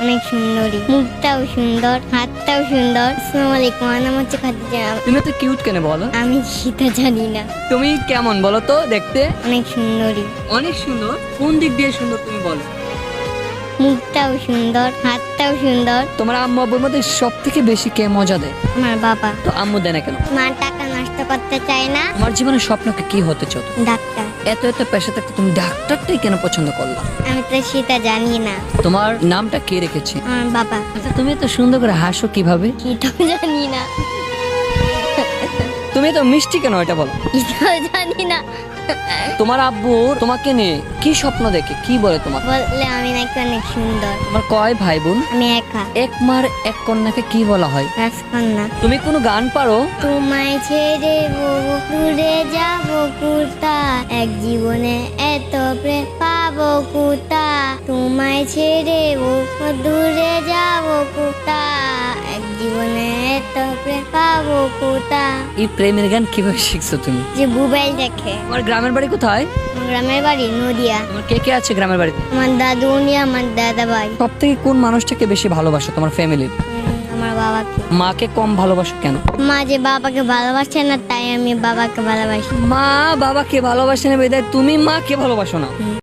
অনেক সুন্দরী, মুখটাও সুন্দর, হাতটাও সুন্দর। আসসালামু আলাইকুম, আমার নাম হচ্ছে খাদিজা। তুমি তো কিউট কেন বলো? আমি সেটা জানি না। তুমি কেমন বলো তো দেখতে? অনেক সুন্দরী, অনেক সুন্দর। কোন দিক দিয়ে সুন্দর তুমি বলো? মুখটাও সুন্দর, হাতটাও সুন্দর। তোমার আম্মু আব্বুর মধ্যে সব থেকে বেশি কে মজা দেয়? আমার বাবা। তো আম্মু দেয় না কেন? মা টাকা নষ্ট করতে চায় না। তোমার জীবনের স্বপ্নকে কি হতে চাও? ডাক্তার। এত এত পেশা থাকতে তুমি ডাক্তারটাই কেন পছন্দ করলা? আমি তো সেটা জানি না। তোমার নামটা কে রেখেছে? আমার বাবা। আচ্ছা, তুমি এত সুন্দর করে হাসো কিভাবে? সেটাও জানি না। তুমি এত মিষ্টি কেন এটা বলো? সেটাও জানি না। তোমার আব্বু তোমাকে নিয়ে কি স্বপ্ন দেখে, কি বলে তোমাকে? বললে আমি নাকি অনেক সুন্দর। তোমার কয় ভাই বোন? আমি একা, এক মার এক কন্যাকে কি বলা হয়? রাজকন্যা। তুমি কোনো গান পারো? তোমায় ছেড়ে বহু দূরে যাব কুতা, এক জীবনে এত প্রেম পাবো কুতা। তোমায় ছেড়ে বহু দূরে যাব কুতা, এক জীবনে এত প্রেম পাবো কুতা। এই প্রেমের গান কিভাবে শিখছো তুমি? যে মোবাইল দেখে। তোমার গ্রামের বাড়ি কোথায়? আমার গ্রামের বাড়ি নদিয়া। তোমার কে কে আছে গ্রামের বাড়িতে? আমার দাদু উনি, আমার দাদা ভাই। সব থেকে কোন মানুষটাকে বেশি ভালোবাসো তোমার ফ্যামিলির? আমার বাবাকে। মাকে কম ভালোবাসো কেন? মা যে বাবাকে ভালোবাসে না, তাই আমি বাবাকে ভালোবাসি। মা বাবাকে ভালোবাসে না বিধায় তুমি মাকে ভালোবাসো না।